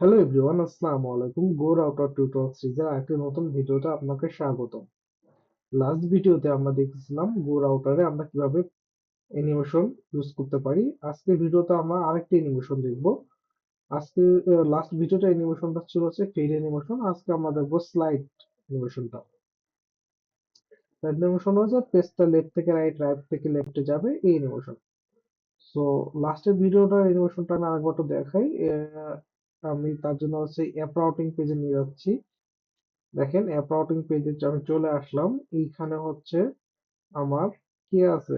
Hello everyone, আসসালামু আলাইকুম। গো router tutorial সিরিজের আরেকটি নতুন ভিডিওতে আপনাকে স্বাগতম। লাস্ট ভিডিওতে আমরা দেখেছিলাম গো রাউটারে আমরা কিভাবে অ্যানিমেশন ইউজ করতে পারি। আজকের ভিডিওতে আমরা আরেকটি অ্যানিমেশন দেখব। আজকে লাস্ট ভিডিওতে অ্যানিমেশনটা ছিল হচ্ছে ফেড অ্যানিমেশন। আজকে আমরা দেখবো স্লাইড অ্যানিমেশনটা। স্লাইড অ্যানিমেশন হচ্ছে পেজটা লেফট থেকে রাইট, রাইট থেকে লেফটে যাবে, এই অ্যানিমেশন। সো লাস্টের ভিডিওটার অ্যানিমেশনটা আমি আরেকবার একটু দেখাই। আমি তার জন্য হচ্ছে অ্যাপ রাউটিং পেজে নিয়ে যাচ্ছি। দেখেন অ্যাপ রাউটিং পেজে আমি চলে আসলাম। এইখানে হচ্ছে আমার কি আছে,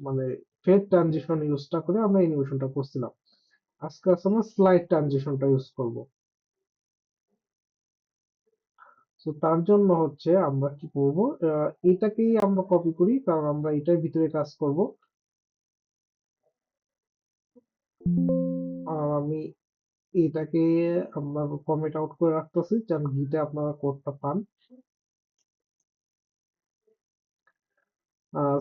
মানে ফেড ট্রানজিশন ইউজটা করে আমরা অ্যানিমেশনটা করছিলাম। আজকে আছে আমরা স্লাইড ট্রানজিশনটা ইউজ করব। তো তার জন্য হচ্ছে আমরা কি করব, এটাকেই আমরা কপি করি কারণ আমরা এটার ভিতরে কাজ করব। আর আমি এটাকে আমরা কমেন্ট আউট করে রাখতেছি যেন গিটে আপনারা কোডটা পান।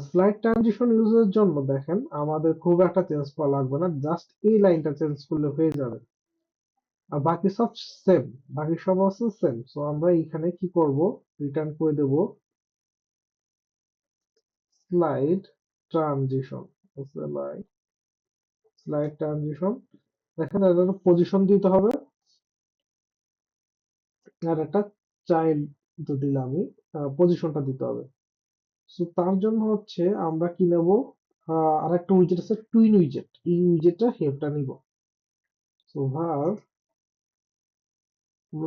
স্লাইড ট্রানজিশন ইউজের জন্য দেখেন আমাদের খুব একটা চেঞ্জ করা লাগবে না, জাস্ট এই লাইনটা চেঞ্জ করলে হয়ে যাবে। আর বাকি সব সেম, বাকি সব আছে সেম। সো আমরা এখানে কি করব, রিটার্ন করে দেব স্লাইড ট্রানজিশন। স্লাইড ট্রানজিশন, দেখেন এটা পজিশন দিতে হবে আর একটা চাইল্ড দিলে আমি পজিশনটা দিতে হবে। সো তার জন্য হচ্ছে আমরা কি নেব, আর একটা উইজেট আছে টুইন উইজেট, এই উইজেটটা হেল্পটা নিব। সো ভার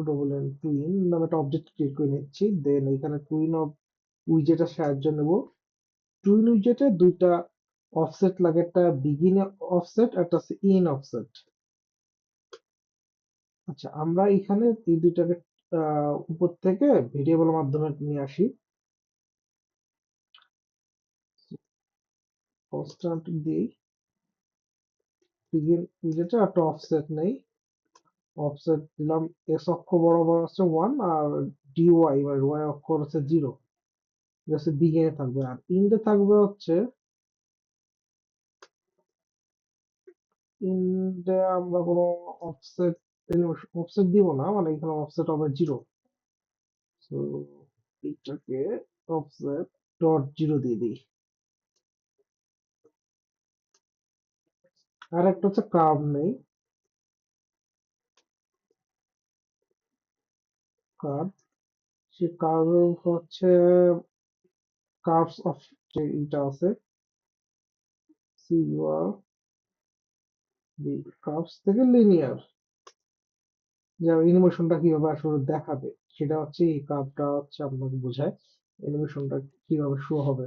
ডবল এন টুইন নামে একটা অবজেক্ট ক্রিয়েট করে নিচ্ছি, দেন এখানে টুইন অফ উইজেটের সাহায্য নেব। টুইন উইজেটে দুইটা অফসেট লাগে, একটা বিগিন অফসেট, একটা হচ্ছে ইন অফসেট। আচ্ছা, আমরা এখানে এই দুইটাকে উপর থেকে ভেরিয়েবলের মাধ্যমে নিয়ে আসি। কনস্ট্যান্ট দিই, বিগিন উইজেটে একটা অফসেট নেই, অফসেট দিলাম এক্স অক্ষ বরাবর হচ্ছে 1, আর ডিওয়াই বা ওয়াই অক্ষ হচ্ছে 0, হচ্ছে বিগিনে থাকবে। আর ইন্ডে থাকবে হচ্ছে, ইন্ডে আমরা কোনো অফসেট অফসেট দিব না, মানে এখানে অফসেট হবে 0। তো এইটাকে অফসেট ডট 0 দিয়ে দিই। আর একটা হচ্ছে কার্ভ নেই, কার্ভ, সে কার্ভ হচ্ছে কার্ভস অফ, যে এটা আছে C U R B, curves থেকে লিনিয়ার, যে অ্যানিমেশনটা কিভাবে আসলে দেখাবে সেটা হচ্ছে এই কার্ভটা হচ্ছে আপনাকে বোঝায় অ্যানিমেশনটা কিভাবে শো হবে।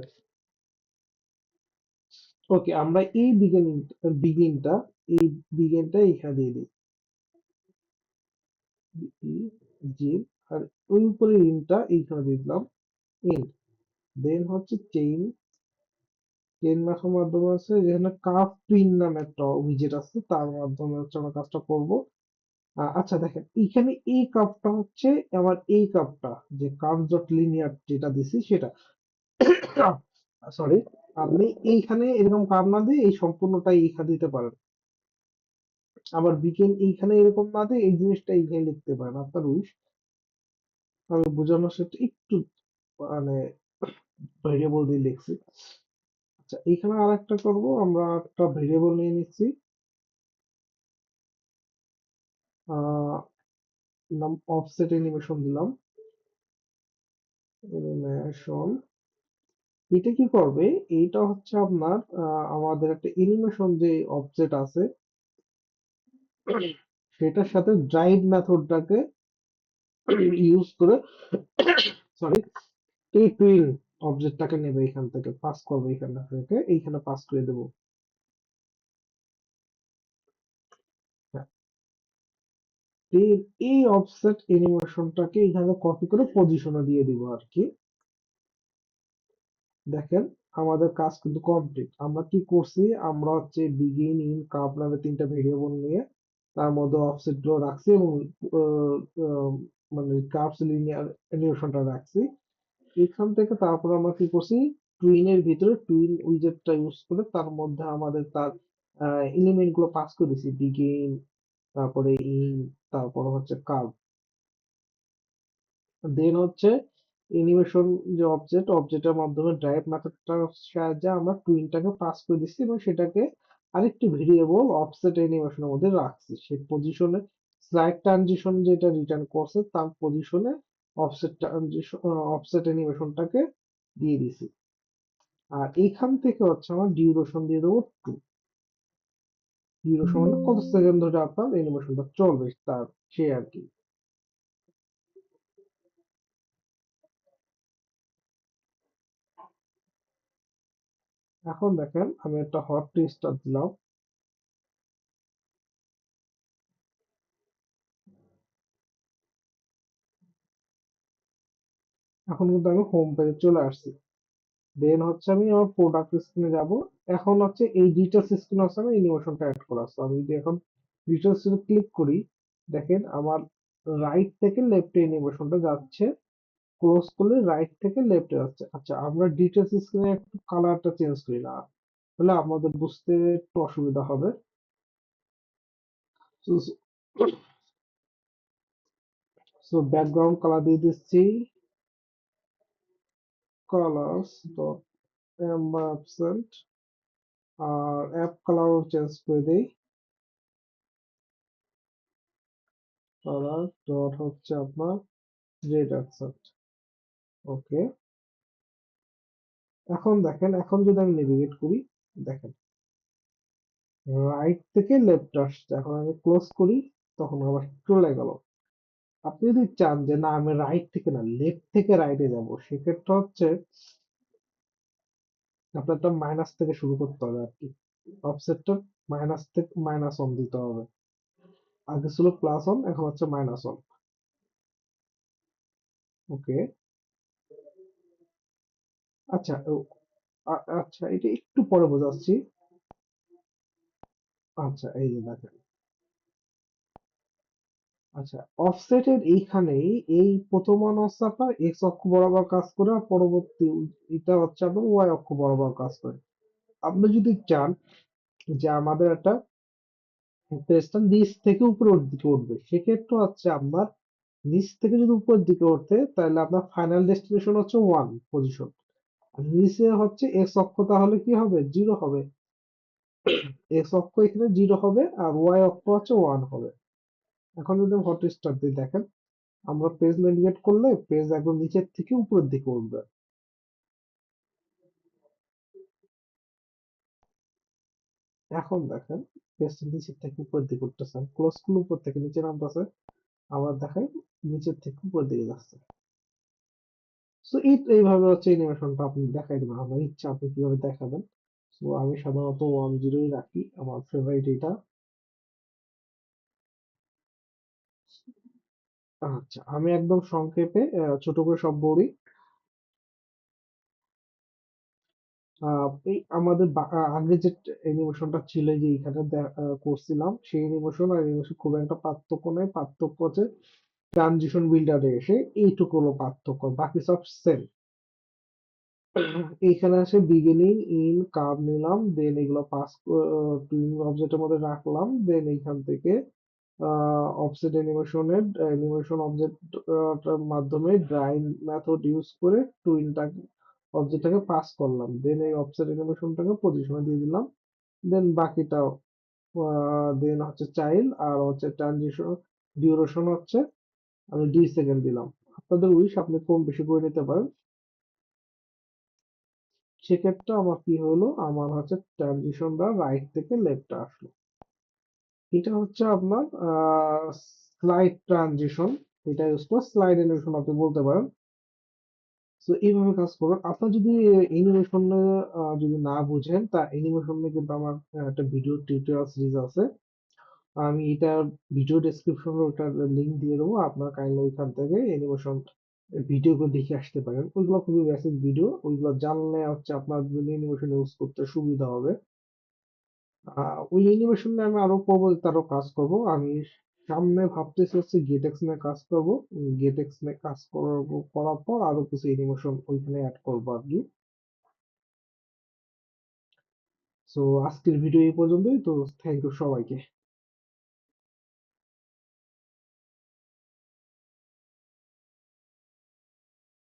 ওকে, আমরা এই বিগিনটা এই বিগিনটা এখানে দিয়ে দিই, জি। আর ওই উপরে ইনটা এইখানে দিয়ে দিলাম, ইন। দেন হচ্ছে চেইন, চেইন মাসের মাধ্যমে আছে যেখানে কার্ভ টুইন নামে একটা উইজেট আছে, তার মাধ্যমে হচ্ছে আমরা কাজটা করব। আচ্ছা দেখেন এখানে এই কার্ভটা হচ্ছে আমার এই কার্ভটা, যে কার্ভ ডট লিনিয়ার যেটা দিছি সেটা, সরি, আপনি এইখানে এরকম কার্ভ না দিয়ে এই সম্পূর্ণটাই এইখানে দিতে পারেন। আবার বিকেন এইখানে এরকম না দিয়ে এই জিনিসটা এইখানে লিখতে পারেন, আপনার উইশ। আমি বোঝানোর সাথে একটু মানে ভেরিয়েবল দিয়ে লিখছি। আচ্ছা, এইখানে আর একটা করবো, আমরা একটা ভেরিয়েবল নিয়ে নিচ্ছি, আহ নাম অফসেট অ্যানিমেশন দিলাম, অ্যানিমেশন। এটা কি করবে, এইটা হচ্ছে আপনার আমাদের একটা অ্যানিমেশন যে অবজেক্ট আছে সেটার সাথে ড্রাইভ মেথডটাকে ইউজ করে, সরি, এই টুইন অবজেক্টটাকে নেবে, এখান থেকে পাস করবে, এখান থেকে এইখানে পাস করে দেবো। হ্যাঁ, এই অফসেট অ্যানিমেশনটাকে এখানে কপি করে পজিশনে দিয়ে দিব আর কি। দেখেন আমাদের কাজ কিন্তু কমপ্লিট। আমরা কি করছি, আমরা হচ্ছে বিগিন, ইন, কার্ভ নামে তিনটা ভেরিয়েবল নিয়ে তার মধ্যে অফসেট গুলো রাখছি এবং আহ, আহ, মানে কার্ভস লিনিয়ার অ্যানিমেশনটা রাখছি। এখান থেকে তারপর আমরা কি করছি, টুইনের ভিতরে টুইন উইজেটটা ইউজ করে তার মধ্যে আমাদের তার এলিমেন্ট গুলো পাস করেছি, বিগিন, তারপরে ইন, তারপরে হচ্ছে কার্ভ, দেন হচ্ছে অ্যানিমেশন যে অবজেক্টের মাধ্যমে ড্রাইভ মেথডটার সাহায্যে আমরা টুইনটাকে পাস করে দিচ্ছি এবং সেটাকে আরেকটি ভেরিয়েবল অফসেট অ্যানিমেশনের মধ্যে রাখছি। সেই পজিশনে স্লাইড ট্রানজিশন যেটা রিটার্ন করছে তার পজিশনে অফসেট ট্রানজিশন অফসেট অ্যানিমেশনটাকে দিয়ে দিছি। আর এইখান থেকে হচ্ছে আমার ডিউরেশন দিয়ে দেবো 2। ডিউরেশন মানে কত সেকেন্ড ধরে আপনার অ্যানিমেশনটা চলবে তার সে আর কি। এখন দেখেন আমি একটা হট টেস্টার দিলাম। এখন কিন্তু আমি হোম পেজে চলে আসছি। দেন হচ্ছে আমি আমার প্রোডাক্ট স্ক্রিনে যাব। এখন হচ্ছে এই ডিটেলস স্ক্রিনে হচ্ছে আমি অ্যানিমেশনটা অ্যাড করা আছে। আমি যদি এখন ডিটেলস ক্লিক করি, দেখেন আমার রাইট থেকে লেফটে অ্যানিমেশনটা যাচ্ছে, ক্লোজ করলে রাইট থেকে লেফটে যাচ্ছে। আচ্ছা, আমরা ডিটেলস স্ক্রিনে একটু কালারটা চেঞ্জ করি না, তাহলে আমাদের বুঝতে একটু অসুবিধা হবে। সো ব্যাকগ্রাউন্ড কালার দিয়ে দিচ্ছি কালার্স ডট এম্বার অ্যাবসেন্ট, আর অ্যাপ কালার চেঞ্জ করে দেই কালার ডট হচ্ছে আপনার রেড অ্যাবসেন্ট। ওকে, এখন দেখেন, এখন যদি আমি নেভিগেট করি, দেখেন রাইট থেকে লেফট আসছে। এখন আমি ক্লোজ করি, তখন আবার চলে গেল। আপনি যদি চান যে না আমি রাইট থেকে না লেফট থেকে রাইটে যাব, সেক্ষেত্রে হচ্ছে আপনারটা মাইনাস থেকে শুরু করতে হবে আর কি। অফসেটটা মাইনাস থেকে মাইনাস অন দিতে হবে। আগে ছিল প্লাস অন, এখন হচ্ছে মাইনাস অন। ওকে, আচ্ছা আচ্ছা, এটা একটু পরে বোঝাচ্ছি। আচ্ছা, এই যে দেখেন, আচ্ছা অফসেটের এইখানেই এই প্রথম মান হচ্ছে আপনার এক্স অক্ষ বরাবর কাজ করে, আর পরবর্তী এটা হচ্ছে আপনার ওয়াই অক্ষ বরাবর কাজ করে। আপনি যদি চান যে আমাদের একটা পেজটা নিচ থেকে উপরের দিকে উঠবে, সেক্ষেত্রে হচ্ছে আপনার নিচ থেকে যদি উপরের দিকে ওঠে তাহলে আপনার ফাইনাল ডেস্টিনেশন হচ্ছে ওয়ান পজিশন, আর নিচে হচ্ছে এক্স অক্ষ, তাহলে কি হবে জিরো হবে। এক্স অক্ষ এখানে জিরো হবে আর ওয়াই অক্ষ হচ্ছে ওয়ান হবে। এখন যদি হট স্টার দিয়ে দেখেন, আমরা পেজ নেভিগেট করলে পেজ একদম নিচের থেকে উপরের দিকে উঠবে। এখন দেখেন পেজটা নিচের থেকে উপরের দিকে উঠতেছে, ক্লোজ করলে উপর থেকে নিচে নামতেছে, আবার দেখেন নিচের থেকে উপরের দিকে যাচ্ছে। সো এইভাবে হচ্ছে অ্যানিমেশনটা আপনি দেখাই দেবেন, আপনার ইচ্ছা আপনি কিভাবে দেখাবেন। সো আমি সাধারণত 1-0 রাখি, আমার ফেভারিট এটা। আচ্ছা, আমি একদম সংক্ষেপে ছোট করে সব বলি। এই আমাদের আগে যে অ্যানিমেশনটা ছিল, যে এখানে করছিলাম, সেই অ্যানিমেশন আর অ্যানিমেশন খুব একটা পার্থক্য নেই। পার্থক্য হচ্ছে ট্রানজিশন বিল্ডারে এসে এইটুকু হলো পার্থক্য, বাকি সব সেম। এইখানে আসে বিগিনিং ইন কার্ভ নিলাম, দেন এগুলো পাস টুইন অবজেক্টের মধ্যে রাখলাম, দেন এইখান থেকে অফসেট অ্যানিমেশনের অ্যানিমেশন অবজেক্ট মাধ্যমে ড্রাইভ মেথড ইউজ করে টুইনটা অবজেক্টটাকে পাস করলাম, দেন এই অফসেট অ্যানিমেশনটাকে পজিশনে দিয়ে দিলাম, দেন বাকিটা দেন হচ্ছে চাইল্ড, আর হচ্ছে ট্রানজিশন ডিউরেশন হচ্ছে আমি 2 সেকেন্ড দিলাম। আপনাদের উইশ, আপনি কম বেশি করে নিতে পারেন। সেক্ষেত্রে আমার কি হলো, আমার হচ্ছে ট্রানজিশনটা রাইট থেকে লেফটে আসলো। এটা হচ্ছে আপনার স্লাইড ট্রানজিশন, এটা ইউজ করে স্লাইড অ্যানিমেশন আপনি বলতে পারেন। তো এইভাবে কাজ করবেন। আপনার যদি অ্যানিমেশন যদি না বুঝেন, তা অ্যানিমেশন নিয়ে কিন্তু আমার একটা ভিডিও টিউটোরিয়াল সিরিজ আছে। আমি এটা ভিডিও ডেসক্রিপশনে ওটার লিংক দিয়ে দেবো, আপনার কাইন্ডলি ওইখান থেকে অ্যানিমেশন ভিডিওগুলো দেখে আসতে পারেন। ওইগুলো খুবই বেসিক ভিডিও, ওইগুলো জানলে হচ্ছে আপনার অ্যানিমেশন ইউজ করতে সুবিধা হবে। ওই অ্যানিমেশন নিয়ে আমি আরো পরবর্তীতে আরো কাজ করব। আমি সামনে ভাবতেছি হচ্ছে গেটেক্স নিয়ে কাজ করব। গেটেক্স নিয়ে কাজ করার পর আরো কিছু অ্যানিমেশন ওইখানে অ্যাড করবো আর কি। সো আজকের ভিডিও এই পর্যন্তই, তো থ্যাংক ইউ সবাইকে।